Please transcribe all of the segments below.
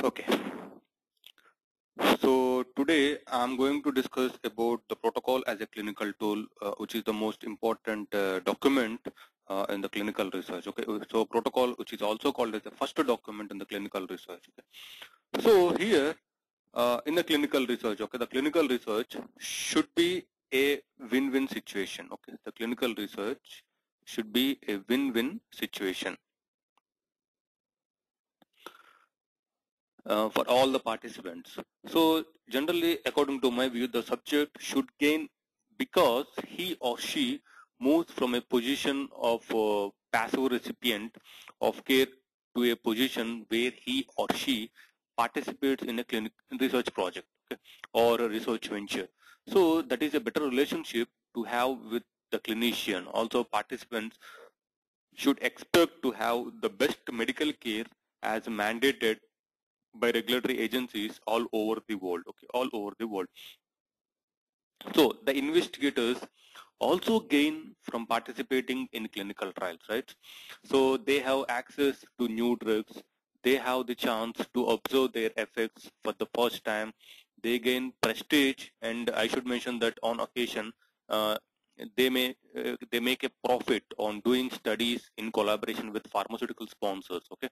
Okay, so today I'm going to discuss about the protocol as a clinical tool, which is the most important document in the clinical research. Okay, so protocol, which is also called as the first document in the clinical research. Okay, so here in the clinical research, okay, the clinical research should be a win-win situation. Okay, the clinical research should be a win-win situation. For all the participants. So generally, according to my view, the subject should gain because he or she moves from a position of passive recipient of care to a position where he or she participates in a clinical research project, okay, or a research venture. So that is a better relationship to have with the clinician. Also, participants should expect to have the best medical care as mandated by regulatory agencies all over the world. Okay, all over the world. So the investigators also gain from participating in clinical trials, right? So they have access to new drugs. They have the chance to observe their effects for the first time. They gain prestige, and I should mention that on occasion uh, they make a profit on doing studies in collaboration with pharmaceutical sponsors. Okay,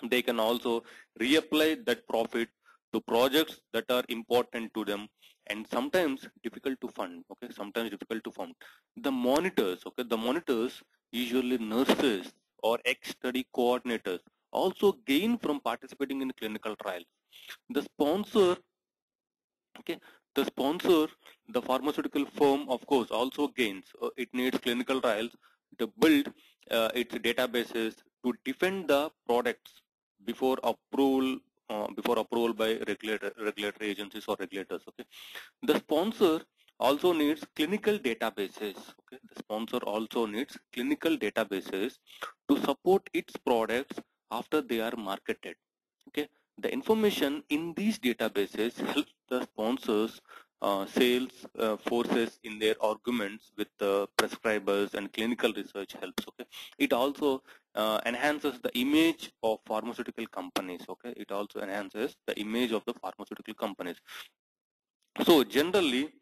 they can also reapply that profit to projects that are important to them and sometimes difficult to fund. Okay, sometimes difficult to fund. The monitors, okay, the monitors, usually nurses or ex-study coordinators, also gain from participating in clinical trials. The sponsor, okay, the sponsor, the pharmaceutical firm, of course, also gains. It needs clinical trials to build its databases to defend the products before approval by regulatory agencies or regulators. Okay, the sponsor also needs clinical databases. Okay, the sponsor also needs clinical databases to support its products after they are marketed. Okay, the information in these databases helps the sponsors sales forces in their arguments with the prescribers, and clinical research helps. Okay, it also enhances the image of pharmaceutical companies. Okay, it also enhances the image of the pharmaceutical companies. So generally,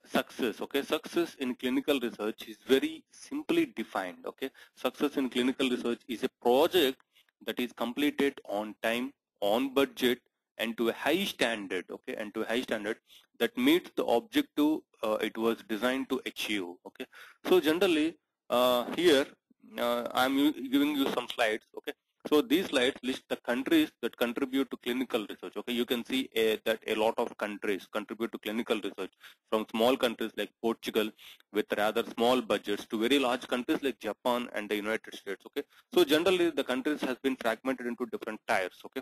success, okay, success in clinical research is very simply defined. Okay, success in clinical research is a project that is completed on time, on budget, and to a high standard. Okay, and to a high standard that meets the objective it was designed to achieve. Okay, so generally here I'm giving you some slides. Okay, so these slides list the countries that contribute to clinical research. Okay, you can see that a lot of countries contribute to clinical research, from small countries like Portugal with rather small budgets to very large countries like Japan and the United States. Okay, so generally the countries has been fragmented into different tiers. Okay,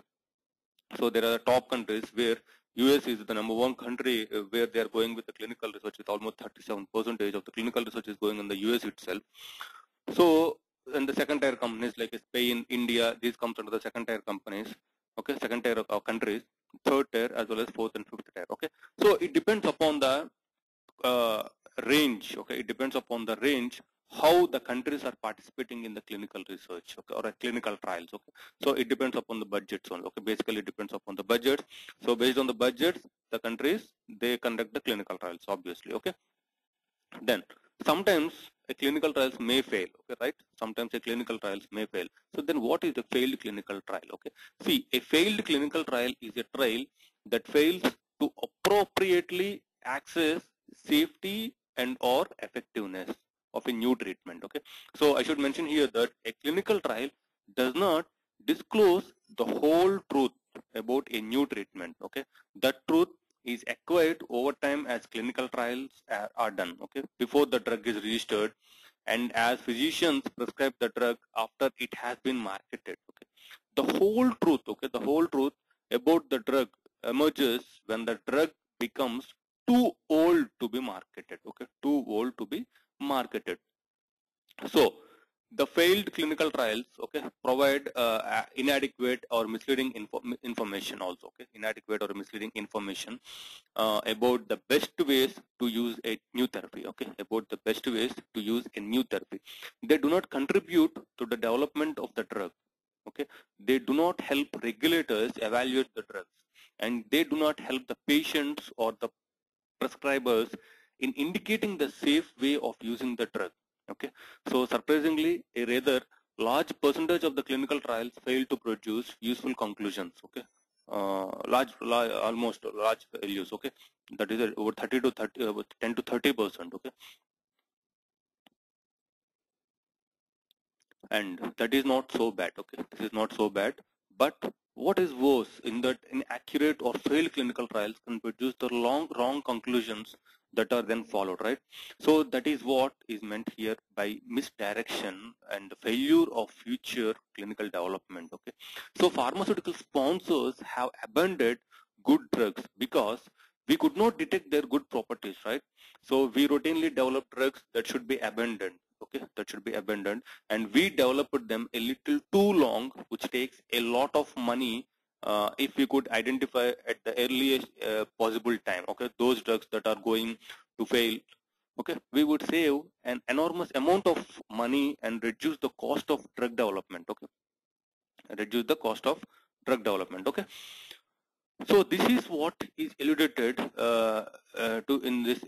so there are top countries where US is the #1 country where they are going with the clinical research, with almost 37% of the clinical research is going in the US itself. So in the second tier companies like Spain, India, these comes under the second tier companies. Okay, second tier of countries, third tier as well as fourth and fifth tier. Okay, so it depends upon the range. Okay, it depends upon the range how the countries are participating in the clinical research, okay, or a clinical trials. Okay, so it depends upon the budgets only. Okay, basically it depends upon the budgets. So based on the budgets, the countries, they conduct the clinical trials, obviously. Okay, then sometimes a clinical trials may fail. Okay, right, sometimes a clinical trials may fail. So then what is a failed clinical trial? Okay, see, a failed clinical trial is a trial that fails to appropriately access safety and or effectiveness of a new treatment. Okay, so I should mention here that a clinical trial does not disclose the whole truth about a new treatment. Okay, that truth is acquired over time as clinical trials are done. Okay, before the drug is registered and as physicians prescribe the drug after it has been marketed. Okay, the whole truth, okay, the whole truth about the drug emerges when the drug becomes too old to be marketed. Okay, too old to be marketed. So the failed clinical trials, okay, provide inadequate or misleading information also. Okay, inadequate or misleading information about the best ways to use a new therapy. Okay, about the best ways to use a new therapy. They do not contribute to the development of the drug. Okay, they do not help regulators evaluate the drugs, and they do not help the patients or the prescribers in indicating the safe way of using the drug. Okay, so surprisingly, a rather large percentage of the clinical trials fail to produce useful conclusions. Okay, almost large values. Okay, that is over 30 to 30, 10 to 30%. Okay, and that is not so bad. Okay, this is not so bad. But what is worse in that inaccurate or failed clinical trials can produce the wrong conclusions that are then followed, right? So that is what is meant here by misdirection and the failure of future clinical development. Okay, so pharmaceutical sponsors have abandoned good drugs because we could not detect their good properties, right? So we routinely develop drugs that should be abandoned. Okay, that should be abandoned, and we developed them a little too long, which takes a lot of money. If we could identify at the earliest possible time, okay, those drugs that are going to fail, okay, we would save an enormous amount of money and reduce the cost of drug development. Okay, reduce the cost of drug development. Okay, so this is what is eluded to in this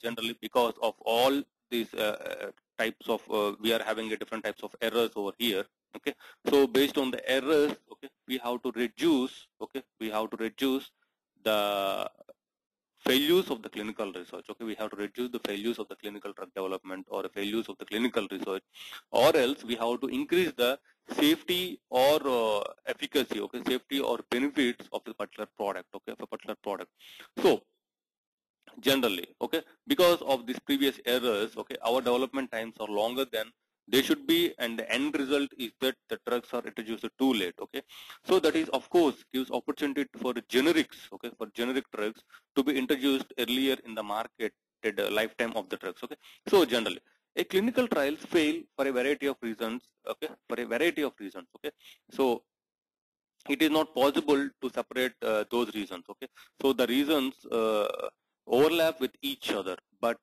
generally because of all these types of we are having a different types of errors over here. Okay, so based on the errors, okay, we have to reduce. Okay, we have to reduce the failures of the clinical research. Okay, we have to reduce the failures of the clinical drug development or failures of the clinical research, or else we have to increase the safety or efficacy. Okay, safety or benefits of the particular product. Okay, of a particular product. So generally, okay, because of these previous errors, okay, our development times are longer than they should be, and the end result is that the drugs are introduced too late. Okay, so that is of course gives opportunity for generics, okay, for generic drugs to be introduced earlier in the market at the lifetime of the drugs. Okay, so generally a clinical trials fail for a variety of reasons. Okay, for a variety of reasons. Okay, so it is not possible to separate those reasons. Okay, so the reasons overlap with each other, but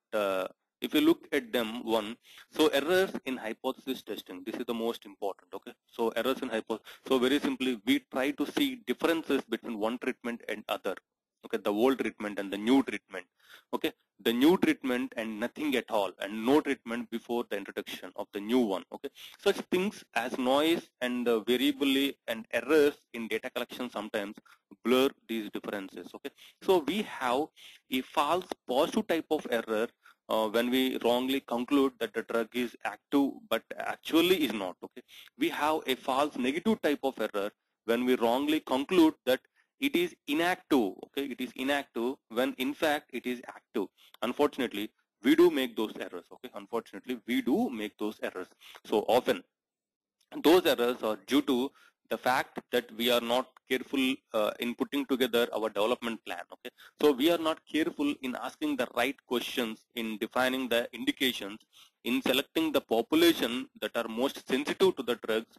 if you look at them one, so errors in hypothesis testing, this is the most important. Okay, so errors in hypothesis, so very simply we try to see differences between one treatment and other. Okay, the old treatment and the new treatment. Okay, the new treatment and nothing at all, and no treatment before the introduction of the new one. Okay, such things as noise and variability and errors in data collection sometimes blur these differences. Okay, so we have a false positive type of error when we wrongly conclude that the drug is active but actually is not. Okay, we have a false negative type of error when we wrongly conclude that it is inactive. Okay, it is inactive when in fact it is active. Unfortunately, we do make those errors. Okay, unfortunately we do make those errors. So often those errors are due to the fact that we are not careful in putting together our development plan. Okay, so we are not careful in asking the right questions, in defining the indications, in selecting the population that are most sensitive to the drugs,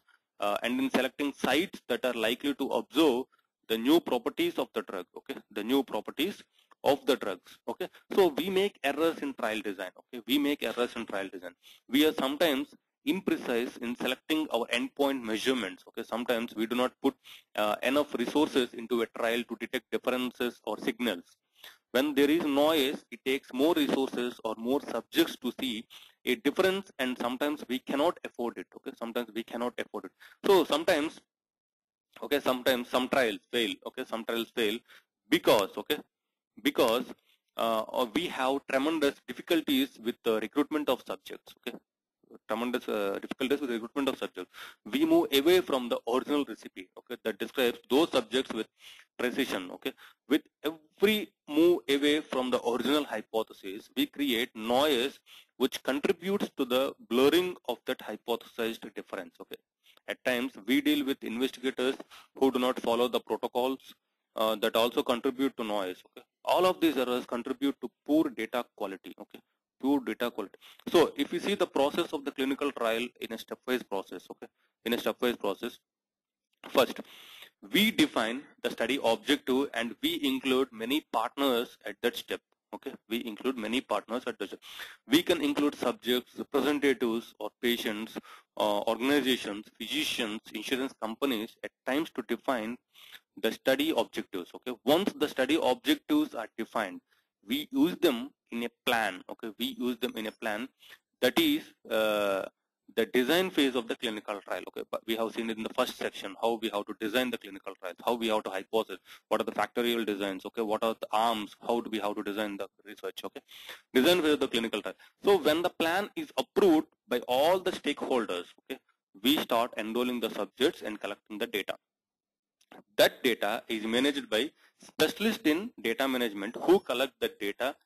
and in selecting sites that are likely to observe the new properties of the drug. Okay, the new properties of the drugs. Okay, so we make errors in trial design. Okay, we make errors in trial design. We are sometimes imprecise in selecting our endpoint measurements. Okay, sometimes we do not put enough resources into a trial to detect differences or signals. When there is noise, it takes more resources or more subjects to see a difference, and sometimes we cannot afford it. Okay, sometimes we cannot afford it. So sometimes, okay, sometimes some trials fail. Okay, some trials fail because, okay, because we have tremendous difficulties with the recruitment of subjects. Okay, tremendous difficulties with recruitment of subjects. We move away from the original recipe, okay, that describes those subjects with precision. Okay, with every move away from the original hypothesis, we create noise which contributes to the blurring of that hypothesized difference. Okay, at times we deal with investigators who do not follow the protocols that also contribute to noise. Okay, all of these errors contribute to poor data quality. Okay, poor data quality. So if you see the process of the clinical trial in a stepwise process, okay, in a stepwise process, first we define the study objective and we include many partners at that step. Okay, we include many partners at the. We can include subjects, representatives, or patients, organizations, physicians, insurance companies at times to define the study objectives. Okay, once the study objectives are defined, we use them in a plan. Okay, we use them in a plan, that is the design phase of the clinical trial. Okay, but we have seen it in the first section how we have to design the clinical trials, how we have to hypothesize, what are the factorial designs. Okay, what are the arms, how do we have to design the research. Okay, design phase of the clinical trial. So when the plan is approved by all the stakeholders, okay, we start enrolling the subjects and collecting the data. That data is managed by specialists in data management who collect the data,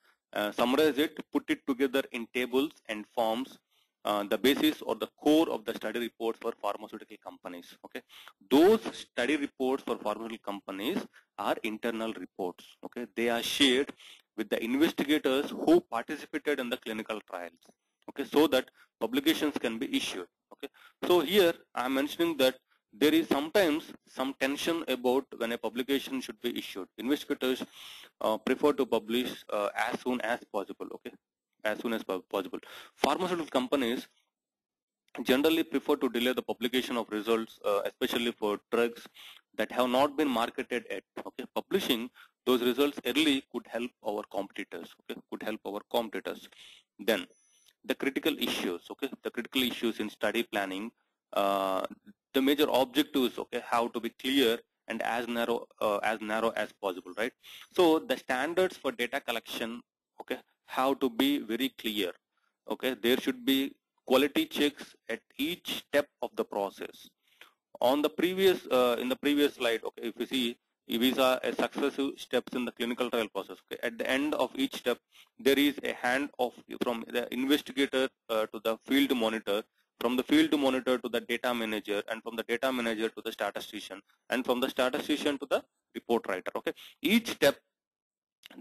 summarize it, put it together in tables and forms, the basis or the core of the study reports for pharmaceutical companies. Okay, those study reports for pharmaceutical companies are internal reports. Okay, they are shared with the investigators who participated in the clinical trials. Okay, so that publications can be issued. Okay, so here I am mentioning that there is sometimes some tension about when a publication should be issued. Investigators prefer to publish as soon as possible. Okay, as soon as possible. Pharmaceutical companies generally prefer to delay the publication of results, especially for drugs that have not been marketed yet. Okay, publishing those results early could help our competitors. Okay, could help our competitors. Then the critical issues. Okay, the critical issues in study planning. The major objectives, okay, have to be clear and as narrow as possible, right? So the standards for data collection, okay, have to be very clear. Okay, there should be quality checks at each step of the process. On the previous in the previous slide, okay, if you see, these are a successive steps in the clinical trial process. Okay, at the end of each step, there is a handoff from the investigator to the field monitor, from the field monitor to the data manager, and from the data manager to the statistician, and from the statistician to the report writer. Okay, each step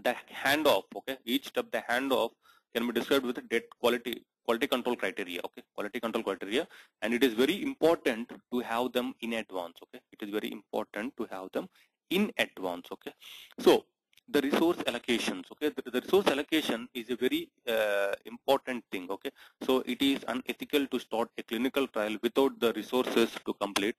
the handoff, okay, each step the handoff can be described with a quality control criteria. Okay, quality control criteria, and it is very important to have them in advance. Okay, it is very important to have them in advance. Okay, so the resource allocations. Okay, the resource allocation is a very important thing. Okay, so it is unethical to start a clinical trial without the resources to complete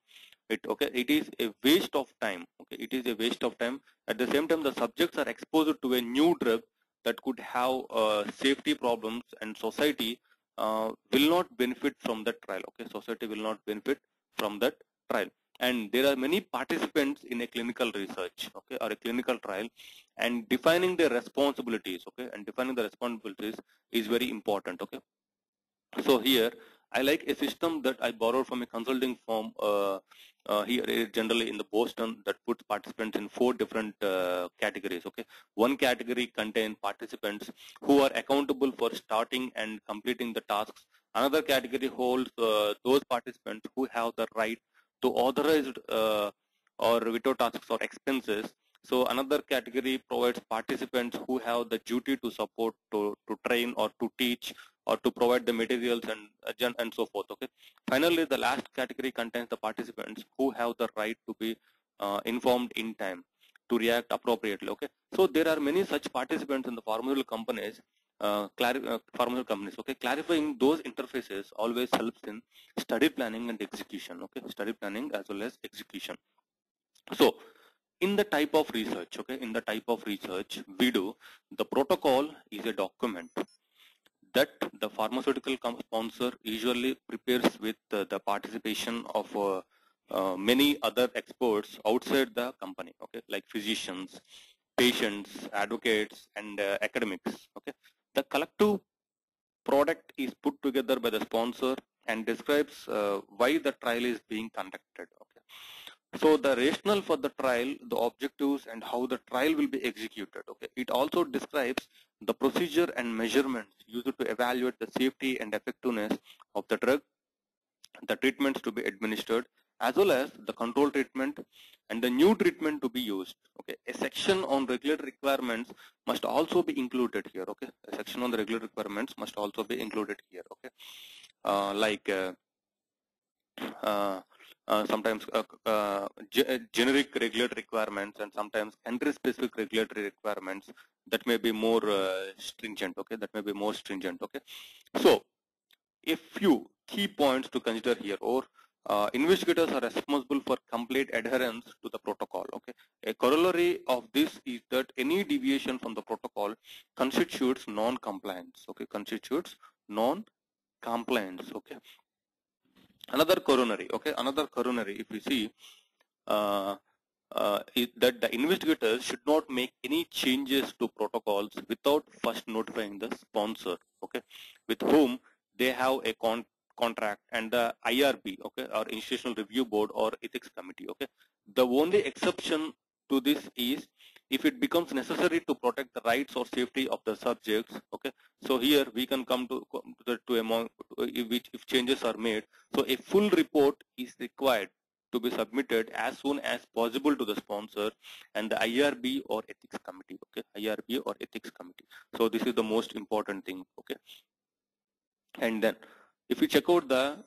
it. Okay, it is a waste of time. Okay, it is a waste of time. At the same time, the subjects are exposed to a new drug that could have safety problems, and society will not benefit from that trial. Okay, society will not benefit from that trial. And there are many participants in a clinical research, okay, or a clinical trial, and defining their responsibilities, okay, and defining the responsibilities is very important. Okay, so here I like a system that I borrowed from a consulting firm here generally in the Boston, that puts participants in 4 different categories. Okay, one category contains participants who are accountable for starting and completing the tasks. Another category holds those participants who have the right to authorize or veto tasks or expenses. So another category provides participants who have the duty to support, to train, or to teach, or to provide the materials and so forth. Okay. Finally, the last category contains the participants who have the right to be informed in time, to react appropriately. Okay. So there are many such participants in the pharmaceutical companies. Pharmaceutical companies. Okay. Clarifying those interfaces always helps in study planning and execution. Okay. Study planning as well as execution. So in the type of research, okay, in the type of research we do, the protocol is a document that the pharmaceutical sponsor usually prepares with the participation of many other experts outside the company, okay, like physicians, patients, advocates, and academics. Okay, the collective product is put together by the sponsor and describes why the trial is being conducted. Okay, so the rationale for the trial, the objectives, and how the trial will be executed. Okay, it also describes the procedure and measurements used to evaluate the safety and effectiveness of the drug, the treatments to be administered, as well as the control treatment and the new treatment to be used. Okay, a section on regulatory requirements must also be included here. Okay, a section on the regulatory requirements must also be included here. Okay, like sometimes generic regulatory requirements, and sometimes country-specific regulatory requirements that may be more stringent. Okay, that may be more stringent. Okay, so a few key points to consider here, or investigators are responsible for complete adherence to the protocol. Okay, a corollary of this is that any deviation from the protocol constitutes non-compliance. Okay, constitutes non-compliance. Okay, another coronary. Okay, another coronary, if we see, is that the investigators should not make any changes to protocols without first notifying the sponsor, okay, with whom they have a contract, and the IRB, okay, or Institutional Review Board or Ethics Committee. Okay, the only exception to this is if it becomes necessary to protect the rights or safety of the subjects. Okay, so here we can come to among if changes are made. So a full report is required to be submitted as soon as possible to the sponsor and the IRB or ethics committee. Okay, IRB or ethics committee. So this is the most important thing. Okay, and then if you check out the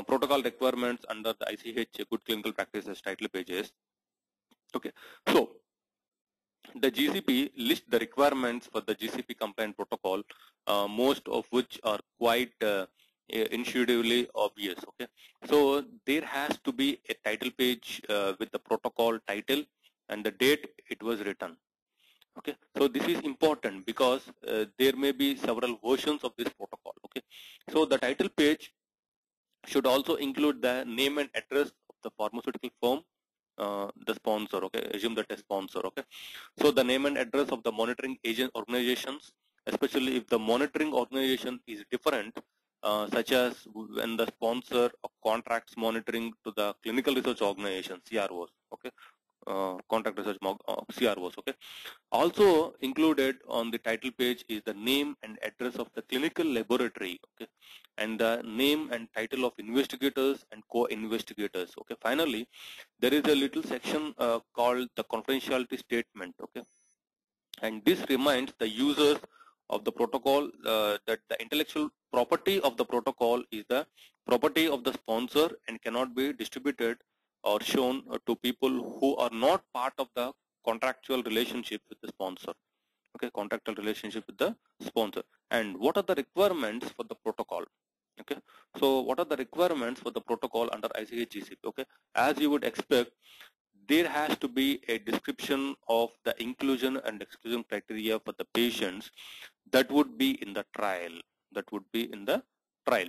protocol requirements under the ICH Good Clinical Practices title pages. Okay, so the GCP lists the requirements for the GCP compliant protocol, most of which are quite intuitively obvious. Okay, so there has to be a title page with the protocol title and the date it was written. Okay, so this is important because there may be several versions of this protocol. Okay, so the title page should also include the name and address of the pharmaceutical firm, the sponsor. Okay, assume that a sponsor. Okay, so the name and address of the monitoring agent organizations, especially if the monitoring organization is different, such as when the sponsor contracts monitoring to the clinical research organization, CROs. Okay, contract research CROs. Okay, also included on the title page is the name and address of the clinical laboratory. Okay, and the name and title of investigators and co-investigators. Okay, finally there is a little section called the confidentiality statement. Okay, and this reminds the users of the protocol that the intellectual property of the protocol is the property of the sponsor and cannot be distributed or shown to people who are not part of the contractual relationship with the sponsor. Okay, contractual relationship with the sponsor. And what are the requirements for the protocol? Okay, so what are the requirements for the protocol under ICH GCP? Okay, as you would expect, there has to be a description of the inclusion and exclusion criteria for the patients that would be in the trial. That would be in the trial,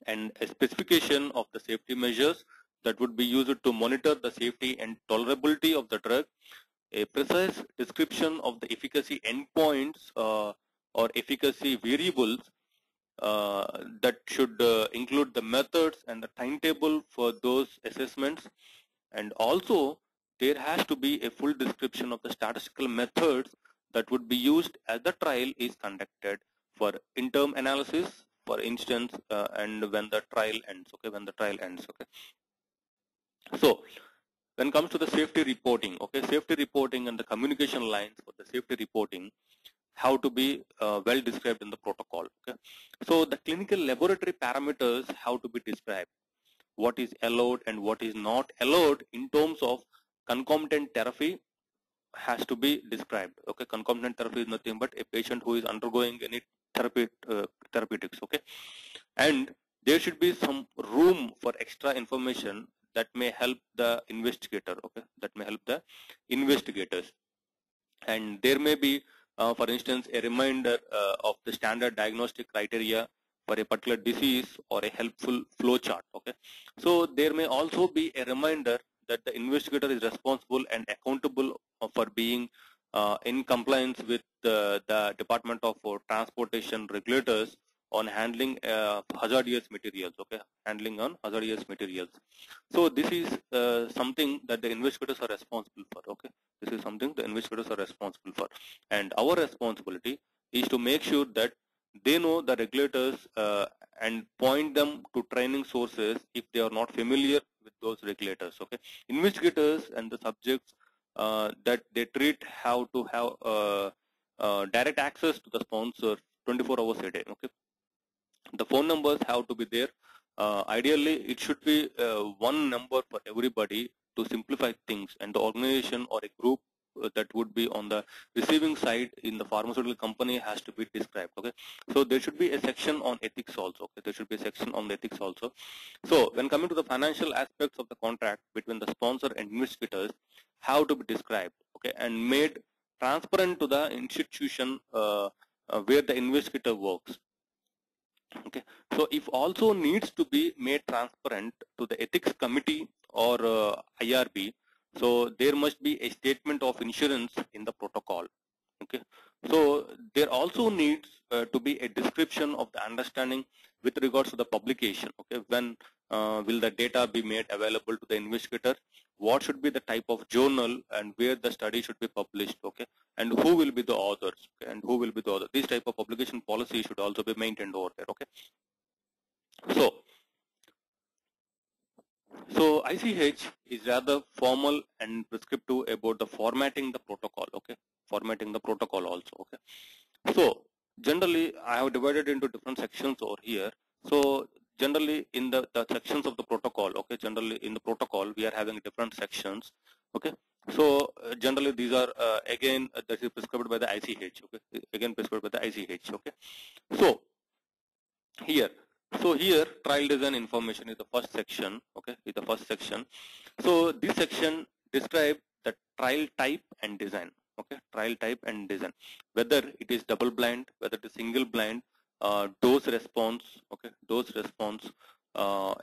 and a specification of the safety measures that would be used to monitor the safety and tolerability of the drug, a precise description of the efficacy endpoints or efficacy variables that should include the methods and the timetable for those assessments, and also there has to be a full description of the statistical methods that would be used as the trial is conducted for interim analysis, for instance, and when the trial ends. Okay, when the trial ends. Okay, so when it comes to the safety reporting, okay, safety reporting and the communication lines for the safety reporting have to be well described in the protocol. Okay, so the clinical laboratory parameters have to be described. What is allowed and what is not allowed in terms of concomitant therapy has to be described. Okay, concomitant therapy is nothing but a patient who is undergoing any therapeutics. Okay, and there should be some room for extra information that may help the investigator. Okay, that may help the investigators, and there may be for instance a reminder of the standard diagnostic criteria for a particular disease or a helpful flow chart. Okay, so there may also be a reminder that the investigator is responsible and accountable for being in compliance with the Department of Transportation regulators on handling hazardous materials. Okay, handling on hazardous materials. So this is something that the investigators are responsible for. Okay, this is something the investigators are responsible for, and our responsibility is to make sure that they know the regulators and point them to training sources if they are not familiar with those regulators. Okay, investigators and the subjects that they treat have to have direct access to the sponsor 24 hours a day. Okay, the phone numbers have to be there Ideally, it should be one number for everybody to simplify things, and the organization or a group that would be on the receiving side in the pharmaceutical company has to be described. Okay, so there should be a section on ethics also. Okay, there should be a section on the ethics also. So when coming to the financial aspects of the contract between the sponsor and investigators, have to be described. Okay, and made transparent to the institution where the investigator works. Okay, so if also needs to be made transparent to the ethics committee or IRB, so there must be a statement of insurance in the protocol. Okay, so there also needs to be a description of the understanding with regards to the publication. Okay, when will the data be made available to the investigator, what should be the type of journal and where the study should be published. Okay, and who will be the authors. Okay, and who will be the author. This type of publication policy should also be maintained over there. Okay, so ICH is rather formal and prescriptive about the formatting the protocol. Okay, formatting the protocol also. Okay, so generally I have divided into different sections over here. So generally in the sections of the protocol, okay, generally in the protocol we are having different sections. Okay, so generally these are again that is prescribed by the ICH. Okay, again prescribed by the ICH. Okay, so here. So here trial design information is the first section. Okay, is the first section. So this section describes the trial type and design. Okay, trial type and design, whether it is double blind, whether it is single blind, dose response. Okay, dose response,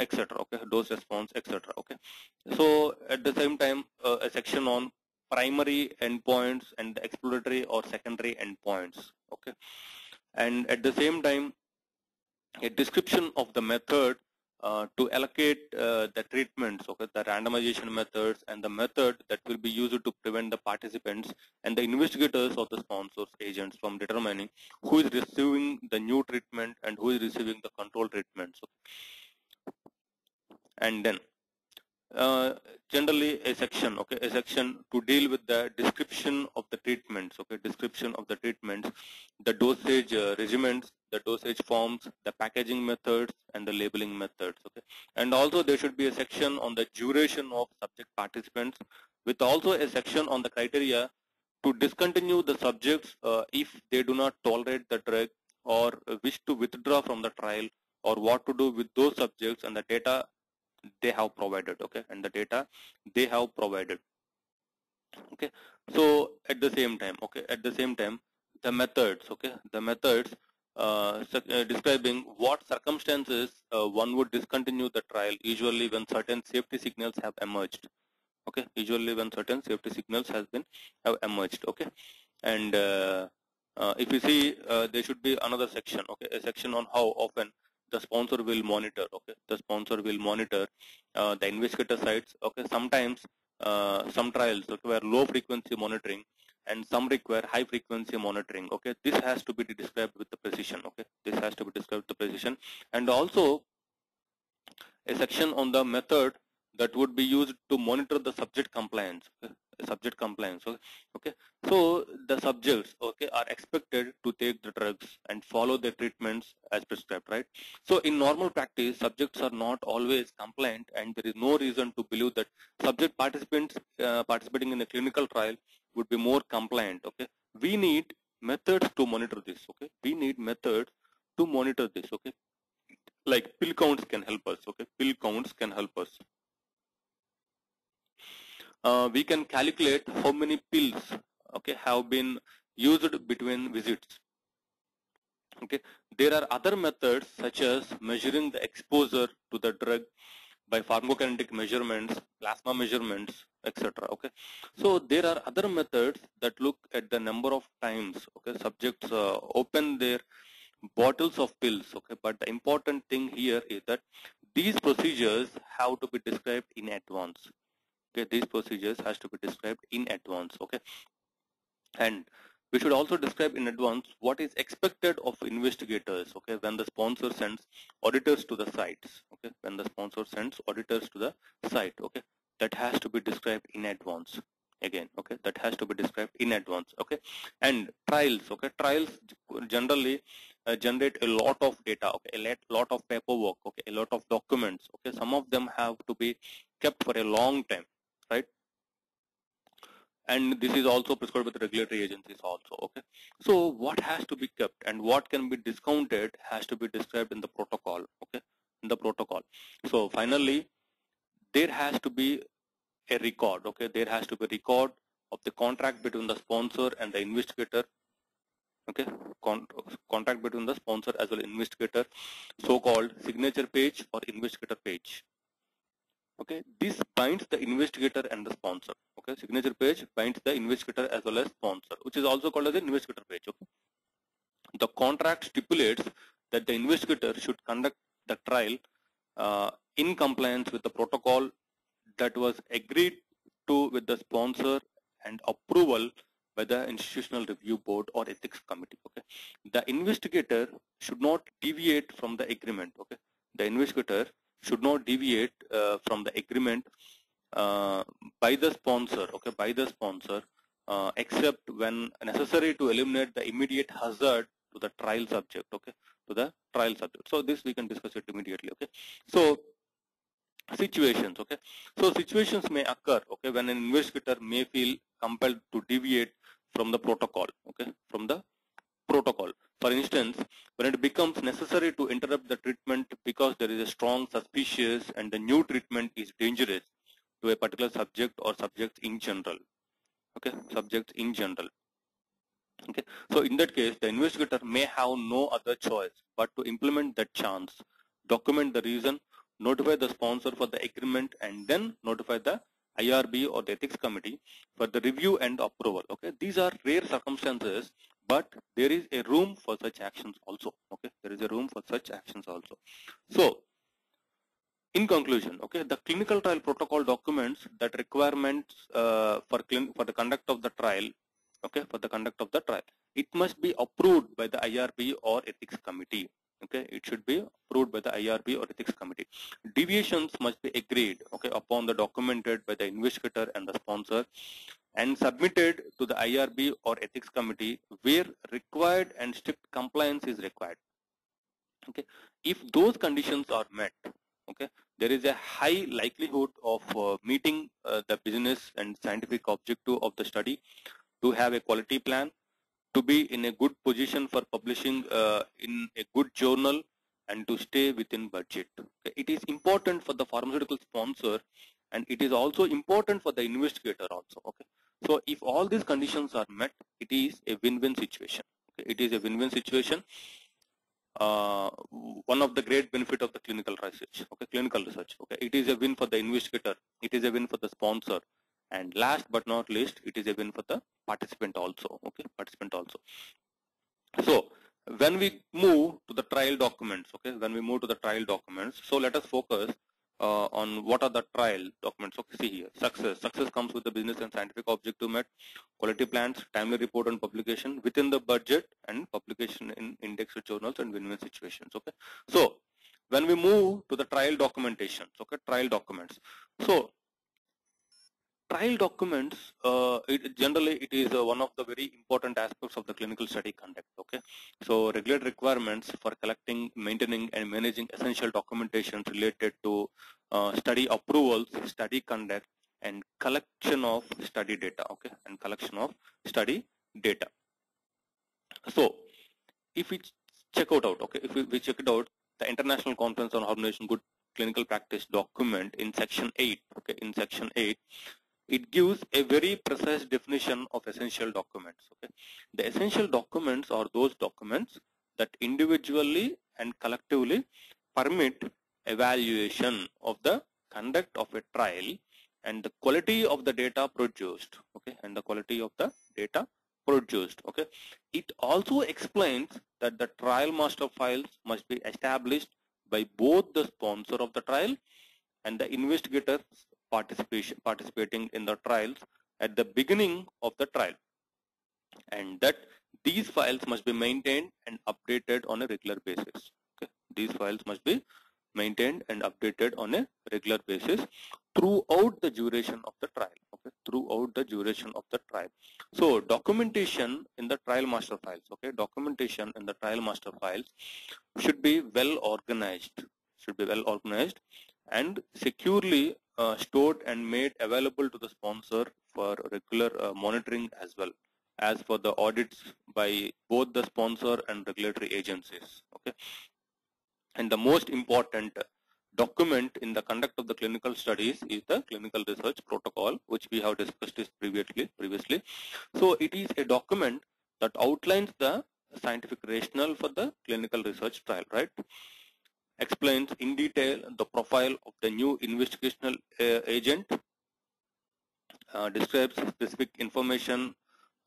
etc. Okay, dose response, etc. Okay, so at the same time a section on primary endpoints and exploratory or secondary endpoints. Okay, and at the same time a description of the method to allocate the treatments, okay, the randomization methods and the method that will be used to prevent the participants and the investigators of the sponsors agents from determining who is receiving the new treatment and who is receiving the control treatments. Okay. And then generally a section, okay, a section to deal with the description of the treatments, okay, description of the treatments, the dosage regimens, the dosage forms, the packaging methods, and the labeling methods, okay. And also there should be a section on the duration of subject participants, with also a section on the criteria to discontinue the subjects if they do not tolerate the drug or wish to withdraw from the trial, or what to do with those subjects and the data they have provided. Okay, and the data they have provided. Okay, so at the same time, okay, at the same time the methods, okay, the methods describing what circumstances one would discontinue the trial, usually when certain safety signals have emerged. Okay, usually when certain safety signals have emerged. Okay, and if you see there should be another section, okay, a section on how often the sponsor will monitor. Okay, the sponsor will monitor the investigator sites. Okay, sometimes some trials require low frequency monitoring and some require high frequency monitoring. Okay, this has to be described with the precision. Okay, this has to be described with the precision. And also a section on the method that would be used to monitor the subject compliance. Okay? Subject compliance. Okay? Okay, so the subjects, okay, are expected to take the drugs and follow their treatments as prescribed, right? So in normal practice, subjects are not always compliant, and there is no reason to believe that subject participants participating in a clinical trial would be more compliant. Okay, we need methods to monitor this. Okay, we need methods to monitor this. Okay, like pill counts can help us. Okay, pill counts can help us. We can calculate how many pills, okay, have been used between visits. Okay, there are other methods such as measuring the exposure to the drug by pharmacokinetic measurements, plasma measurements, etc. Okay, so there are other methods that look at the number of times, okay, subjects open their bottles of pills. Okay, but the important thing here is that these procedures have to be described in advance. Okay, these procedures has to be described in advance. Okay, and we should also describe in advance what is expected of investigators. Okay, when the sponsor sends auditors to the sites. Okay, when the sponsor sends auditors to the site. Okay, that has to be described in advance. Again, okay, that has to be described in advance. Okay, and trials. Okay, trials generally generate a lot of data, okay, a lot of paperwork, okay, a lot of documents, okay. Some of them have to be kept for a long time, right? And this is also prescribed by the regulatory agencies also, okay. So what has to be kept and what can be discounted has to be described in the protocol, okay, in the protocol. So finally, there has to be a record, okay, there has to be a record of the contract between the sponsor and the investigator, okay, contract between the sponsor as well as investigator, so-called signature page or investigator page. Okay, this binds the investigator and the sponsor. Okay, signature page binds the investigator as well as sponsor, which is also called as an investigator page. Okay, the contract stipulates that the investigator should conduct the trial in compliance with the protocol that was agreed to with the sponsor and approval by the institutional review board or ethics committee. Okay, the investigator should not deviate from the agreement. Okay, the investigator should not deviate from the agreement by the sponsor, okay, by the sponsor, except when necessary to eliminate the immediate hazard to the trial subject, okay, to the trial subject. So this we can discuss it immediately, okay. So situations, okay, so situations may occur, okay, when an investigator may feel compelled to deviate from the protocol, okay, from the protocol. For instance, when it becomes necessary to interrupt the treatment because there is a strong suspicion and the new treatment is dangerous to a particular subject or subjects in general, okay, subjects in general. Okay, so in that case, the investigator may have no other choice but to implement that chance, document the reason, notify the sponsor for the agreement, and then notify the IRB or the ethics committee for the review and approval. Okay, these are rare circumstances, but there is a room for such actions also. Okay, there is a room for such actions also. So, in conclusion, okay, the clinical trial protocol documents that requirements for the conduct of the trial, okay, for the conduct of the trial. It must be approved by the IRB or ethics committee. Okay, it should be approved by the IRB or ethics committee. Deviations must be agreed, okay, upon the documented by the investigator and the sponsor, and submitted to the IRB or ethics committee where required and strict compliance is required. Okay, if those conditions are met, okay, there is a high likelihood of meeting the business and scientific objective of the study, to have a quality plan, to be in a good position for publishing in a good journal, and to stay within budget. Okay. It is important for the pharmaceutical sponsor, and it is also important for the investigator also. Okay, so if all these conditions are met, it is a win-win situation. Okay. It is a win-win situation. One of the great benefit of the clinical research. Okay, clinical research. Okay, it is a win for the investigator. It is a win for the sponsor. And last but not least, it is a win for the participant also. Okay, participant also. So when we move to the trial documents, okay, when we move to the trial documents, so let us focus on what are the trial documents. Okay, see here, success. Success comes with the business and scientific objective met, quality plans, timely report and publication within the budget, and publication in indexed journals and win-win situations. Okay, so when we move to the trial documentations, okay, trial documents. So trial documents, generally it is one of the very important aspects of the clinical study conduct. Okay, so regular requirements for collecting, maintaining, and managing essential documentation related to study approvals, study conduct, and collection of study data. Okay, and collection of study data. So if we check out, okay, if we check it out, the International Conference on Harmonization Good Clinical Practice document in section 8. Okay, in section 8. It gives a very precise definition of essential documents. Okay, the essential documents are those documents that individually and collectively permit evaluation of the conduct of a trial and the quality of the data produced. Okay, and the quality of the data produced. Okay, it also explains that the trial master files must be established by both the sponsor of the trial and the investigators participating in the trials at the beginning of the trial, and that these files must be maintained and updated on a regular basis. Okay, these files must be maintained and updated on a regular basis. throughout the duration of the trial. Okay, throughout the duration of the trial. So documentation in the trial master files. Okay, documentation in the trial master files should be well organized. Should be well organized and securely stored and made available to the sponsor for regular monitoring as well as for the audits by both the sponsor and regulatory agencies. Okay, and the most important document in the conduct of the clinical studies is the clinical research protocol, which we have discussed this previously. So it is a document that outlines the scientific rationale for the clinical research trial, right? Explains in detail the profile of the new investigational agent, describes specific information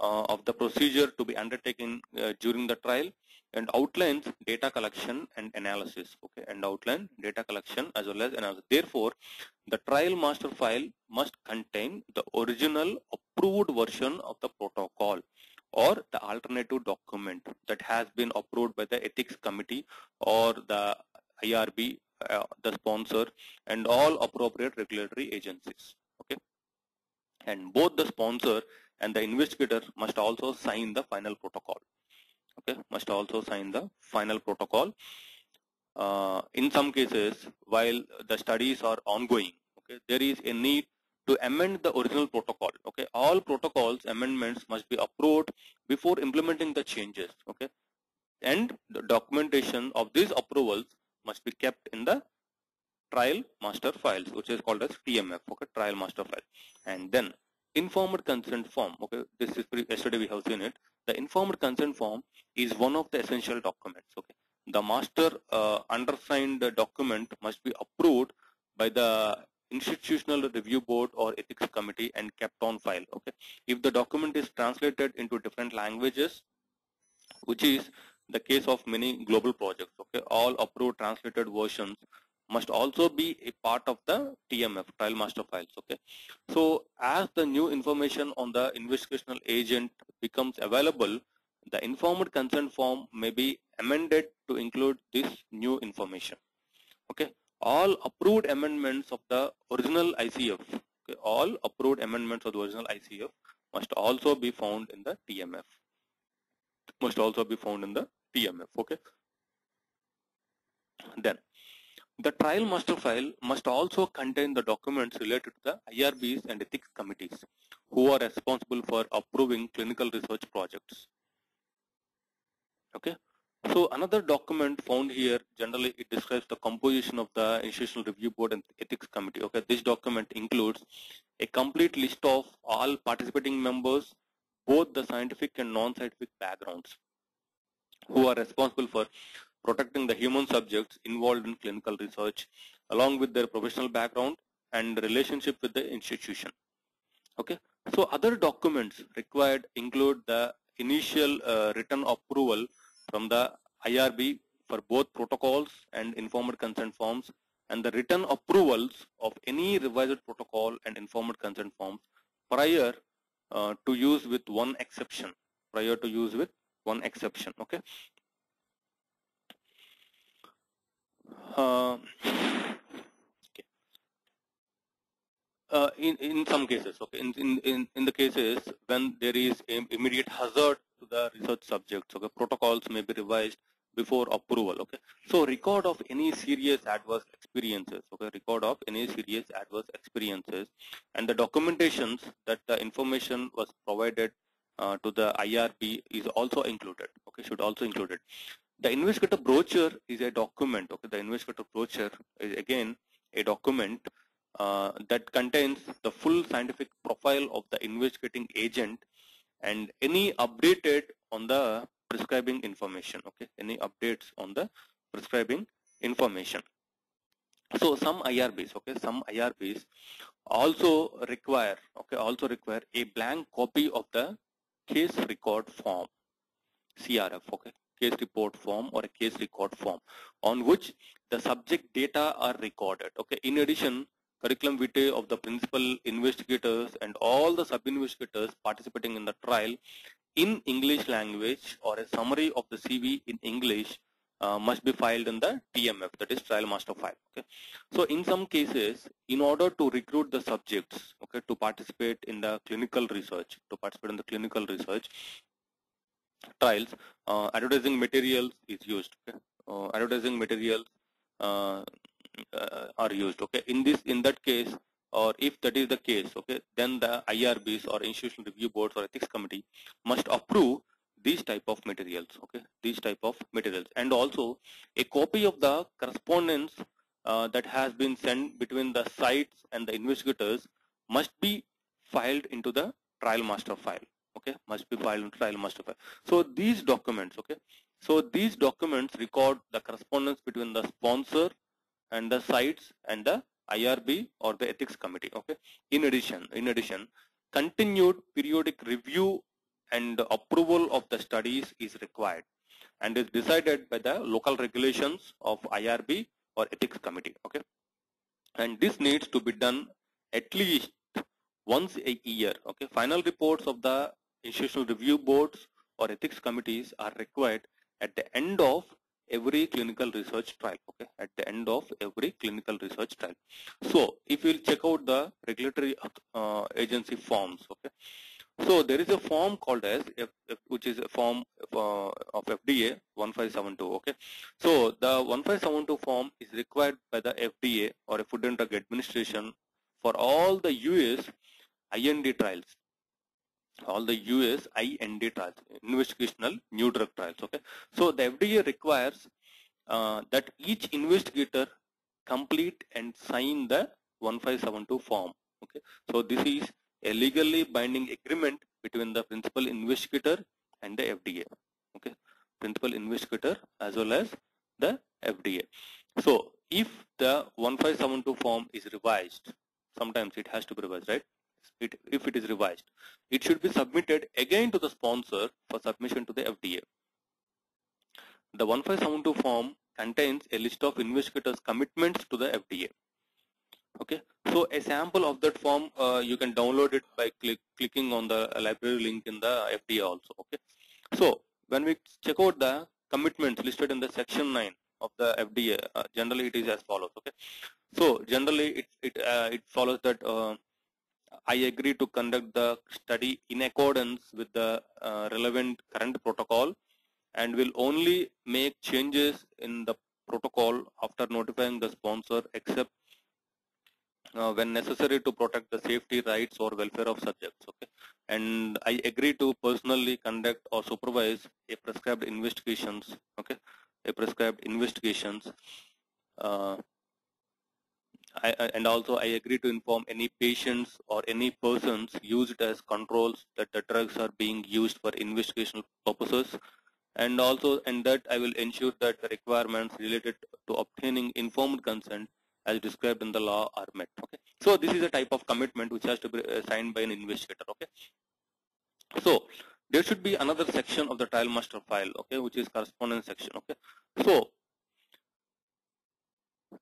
of the procedure to be undertaken during the trial, and outlines data collection and analysis. Okay, and outline data collection as well as analysis. Therefore, the trial master file must contain the original approved version of the protocol or the alternative document that has been approved by the ethics committee or the IRB, the sponsor, and all appropriate regulatory agencies. Okay, and both the sponsor and the investigator must also sign the final protocol. Okay, must also sign the final protocol. In some cases, while the studies are ongoing, okay, there is a need to amend the original protocol. Okay, all protocols amendments must be approved before implementing the changes. Okay, and the documentation of these approvals must be kept in the trial master files, which is called as TMF. Okay, trial master file. And then informed consent form. Okay, this is yesterday we have seen it. The informed consent form is one of the essential documents. Okay, the master undersigned document must be approved by the institutional review board or ethics committee and kept on file. Okay, if the document is translated into different languages, which is the case of many global projects, okay, all approved translated versions must also be a part of the TMF, trial master files. Okay, so as the new information on the investigational agent becomes available, the informed consent form may be amended to include this new information. Okay, all approved amendments of the original ICF, okay, all approved amendments of the original ICF must also be found in the TMF. Must also be found in the TMF. Okay, then the trial master file must also contain the documents related to the IRBs and ethics committees who are responsible for approving clinical research projects. Okay, so another document found here, generally it describes the composition of the institutional review board and ethics committee. Okay, this document includes a complete list of all participating members, both the scientific and non-scientific backgrounds, who are responsible for protecting the human subjects involved in clinical research, along with their professional background and relationship with the institution. Okay, so other documents required include the initial written approval from the IRB for both protocols and informed consent forms, and the written approvals of any revised protocol and informed consent forms prior to use with one exception. Prior to use with one exception. Okay. In some cases, okay, in the cases when there is immediate hazard to the research subjects, okay, protocols may be revised before approval. Okay, so record of any serious adverse experiences. Okay, record of any serious adverse experiences, and the documentations that the information was provided to the IRB is also included. Okay, should also included. The investigator brochure is a document. Okay, the investigator brochure is again a document that contains the full scientific profile of the investigating agent and any updated on the prescribing information. Okay, any updates on the prescribing information. So some IRBs, okay, some IRBs also require, okay, a blank copy of the case record form, CRF, okay, case report form or a case record form on which the subject data are recorded. Okay, in addition, curriculum vitae of the principal investigators and all the sub-investigators participating in the trial in English language or a summary of the CV in English must be filed in the TMF, that is trial master file. Okay, so in some cases, in order to recruit the subjects, okay, to participate in the clinical research, trials, advertising materials is used. Okay, advertising materials uh, are used. Okay, in that case, or if that is the case, okay, then the IRBs or institutional review boards or ethics committee must approve these type of materials. Okay, these type of materials, and also a copy of the correspondence that has been sent between the sites and the investigators must be filed into the trial master file. Okay, must be filed in trial master file. So these documents, okay, so these documents record the correspondence between the sponsor and the sites and the IRB or the ethics committee. Okay, in addition, continued periodic review and approval of the studies is required and is decided by the local regulations of IRB or ethics committee. Okay, and this needs to be done at least once a year. Okay, final reports of the institutional review boards or ethics committees are required at the end of every clinical research trial. Okay, at the end of every clinical research trial. So if you check out the regulatory agency forms, okay, so there is a form called as which is a form of FDA 1572. Okay, so the 1572 form is required by the FDA or a Food and Drug Administration for all the US IND trials, investigational new drug trials. Okay, so the FDA requires that each investigator complete and sign the 1572 form. Okay, so this is a legally binding agreement between the principal investigator and the FDA. Okay, principal investigator as well as the FDA. So if the 1572 form is revised, sometimes it has to be revised, right? If it is revised, it should be submitted again to the sponsor for submission to the FDA. The 1572 form contains a list of investigators' commitments to the FDA. Okay, so a sample of that form you can download it by clicking on the library link in the FDA also. Okay, so when we check out the commitments listed in the section 9 of the FDA, generally it is as follows. Okay, so generally it follows that I agree to conduct the study in accordance with the relevant current protocol and will only make changes in the protocol after notifying the sponsor except when necessary to protect the safety, rights or welfare of subjects. Okay, and I agree to personally conduct or supervise a prescribed investigations. Okay, a prescribed investigations. And also I agree to inform any patients or any persons used as controls that the drugs are being used for investigational purposes, and also in that I will ensure that the requirements related to obtaining informed consent as described in the law are met. Okay, so this is a type of commitment which has to be signed by an investigator. Okay, so there should be another section of the trial master file, okay, which is correspondence section. Okay, so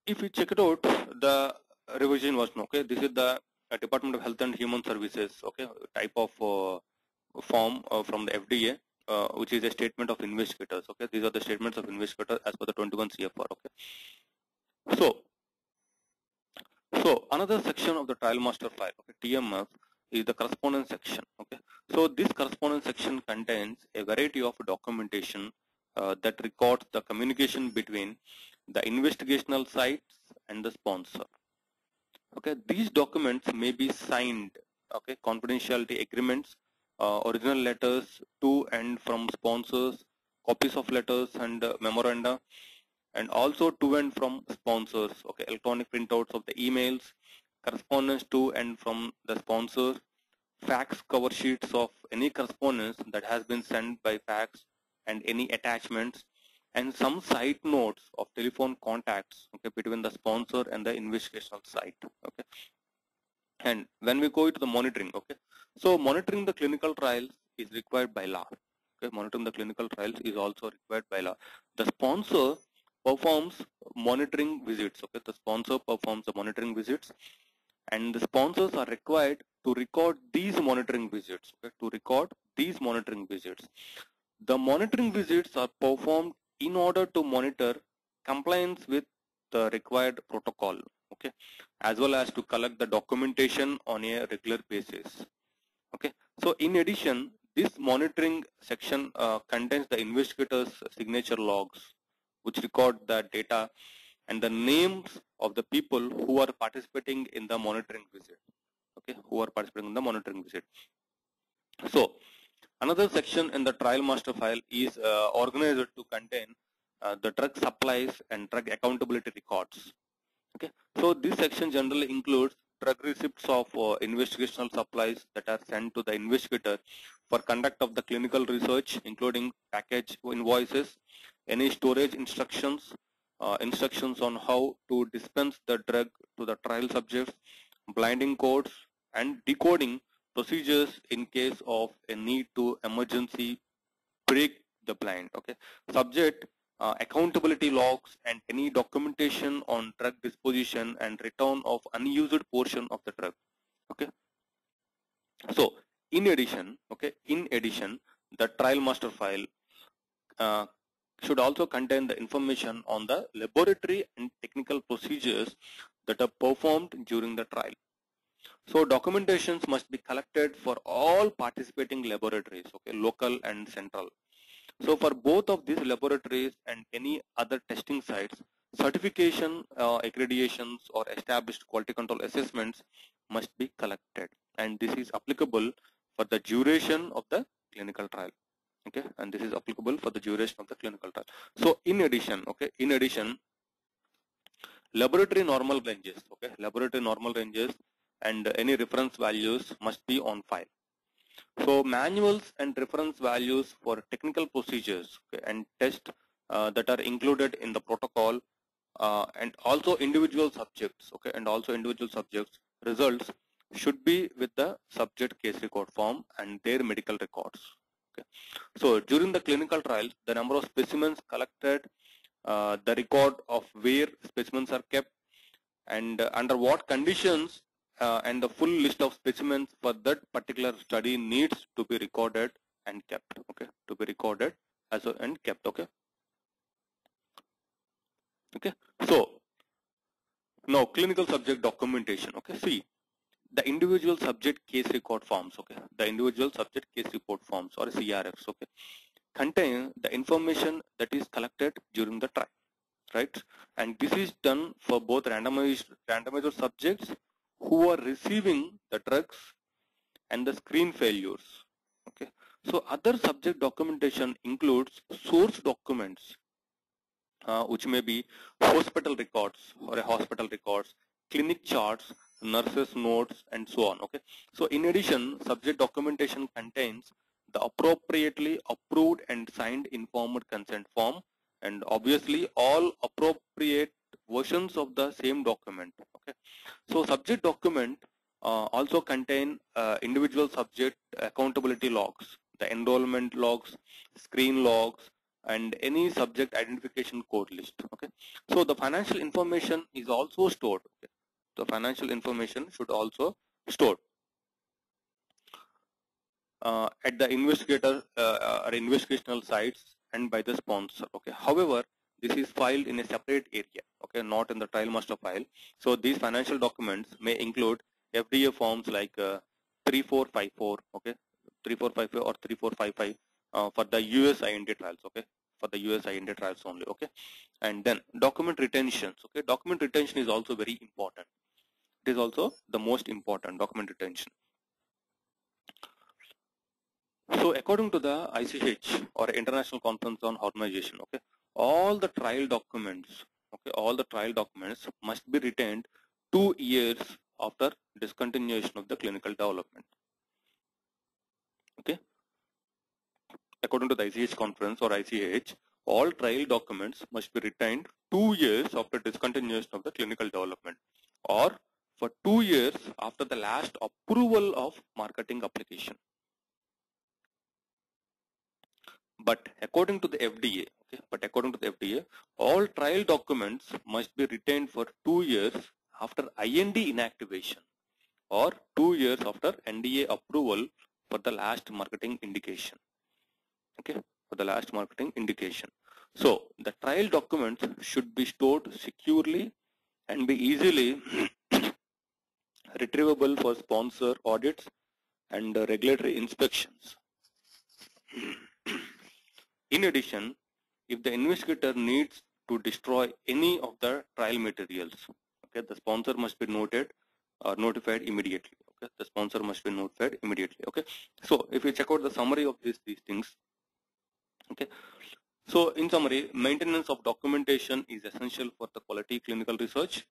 if you check it out, the revision version, okay, this is the Department of Health and Human Services, okay, type of form from the FDA, which is a statement of investigators. Okay, these are the statements of investigators as per the 21 CFR. Okay, so another section of the trial master file, okay, TMF, is the correspondence section. Okay, so this correspondence section contains a variety of documentation that records the communication between the investigational sites and the sponsor. Okay, these documents may be signed, okay, confidentiality agreements, original letters to and from sponsors, copies of letters and memoranda, and also to and from sponsors, okay, electronic printouts of the emails, correspondence to and from the sponsors, fax cover sheets of any correspondence that has been sent by fax and any attachments, and some site notes of telephone contacts, okay, between the sponsor and the investigational site. Okay, and when we go into the monitoring, okay, so monitoring the clinical trials is required by law. Okay, monitoring the clinical trials is also required by law. The sponsor performs monitoring visits. Okay, the sponsor performs the monitoring visits, and the sponsors are required to record these monitoring visits. Okay, to record these monitoring visits. The monitoring visits are performed in order to monitor compliance with the required protocol, okay, as well as to collect the documentation on a regular basis. Okay, so in addition, this monitoring section contains the investigator's signature logs, which record the data and the names of the people who are participating in the monitoring visit. Okay, who are participating in the monitoring visit. So another section in the trial master file is organized to contain the drug supplies and drug accountability records. Okay, so this section generally includes drug receipts of investigational supplies that are sent to the investigator for conduct of the clinical research, including package invoices, any storage instructions, instructions on how to dispense the drug to the trial subjects, blinding codes, and decoding procedures in case of a need to emergency break the blind. Okay, subject accountability logs and any documentation on drug disposition and return of unused portion of the drug. Okay, so in addition, the trial master file should also contain the information on the laboratory and technical procedures that are performed during the trial. So documentations must be collected for all participating laboratories, okay, local and central. So for both of these laboratories and any other testing sites, certification, accreditations, or established quality control assessments must be collected, and this is applicable for the duration of the clinical trial. Okay, and this is applicable for the duration of the clinical trial. So in addition, laboratory normal ranges, and any reference values must be on file. So manuals and reference values for technical procedures, okay, and tests that are included in the protocol, and also individual subjects, okay, results should be with the subject case record form and their medical records. Okay. So during the clinical trial, the number of specimens collected, the record of where specimens are kept, and under what conditions, and the full list of specimens for that particular study needs to be recorded and kept. Okay, to be recorded as well and kept. Okay. Okay. So now clinical subject documentation. Okay. See, the individual subject case record forms. Okay. The individual subject case report forms, or CRFs. Okay, contain the information that is collected during the trial, right? And this is done for both randomized subjects who are receiving the drugs and the screen failures. Okay, so other subject documentation includes source documents, which may be hospital records or a hospital records, clinic charts, nurses notes, and so on. Okay, so in addition, subject documentation contains the appropriately approved and signed informed consent form, and obviously all appropriate versions of the same document. Okay, so subject document also contain individual subject accountability logs, the enrollment logs, screen logs, and any subject identification code list. Okay, so the financial information is also stored. Okay, the financial information should also stored at the investigator or investigational sites and by the sponsor. Okay, however, this is filed in a separate area. Okay, not in the trial master file. So these financial documents may include FDA forms like 3454. Okay, 3454 or 3455 for the US IND trials. Okay, for the US IND trials only. Okay, and then document retentions. Okay, document retention is also very important. It is also the most important, document retention. So according to the ICH, or International Conference on Harmonization, okay, all the trial documents, must be retained 2 years after discontinuation of the clinical development. Okay, according to the ICH conference or ICH, all trial documents must be retained 2 years after discontinuation of the clinical development, or for 2 years after the last approval of marketing application. But according to the FDA, all trial documents must be retained for 2 years after IND inactivation, or 2 years after NDA approval for the last marketing indication. Okay, for the last marketing indication. So the trial documents should be stored securely and be easily retrievable for sponsor audits and regulatory inspections. In addition, if the investigator needs to destroy any of the trial materials, okay, the sponsor must be notified immediately. Okay, the sponsor must be notified immediately. Okay, so if you check out the summary of these things, okay. So in summary, maintenance of documentation is essential for the quality clinical research,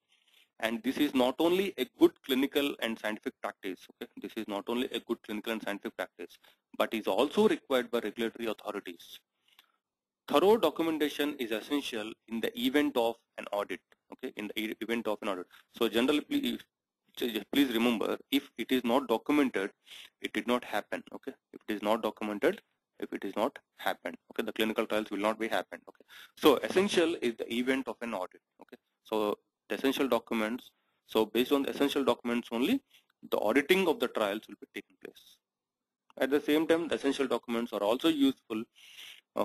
and this is not only a good clinical and scientific practice. Okay, this is not only a good clinical and scientific practice, but is also required by regulatory authorities. Thorough documentation is essential in the event of an audit. Okay, in the event of an audit. So generally, please remember, if it is not documented, it did not happen. Okay, if it is not documented, if it is not happened, okay, the clinical trials will not be happened. Okay, so essential is the event of an audit. Okay, so the essential documents. So based on the essential documents only, the auditing of the trials will be taking place. At the same time, the essential documents are also useful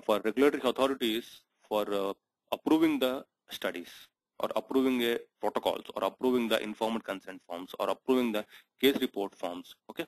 for regulatory authorities for approving the studies, or approving a protocols, or approving the informed consent forms, or approving the case report forms. Okay,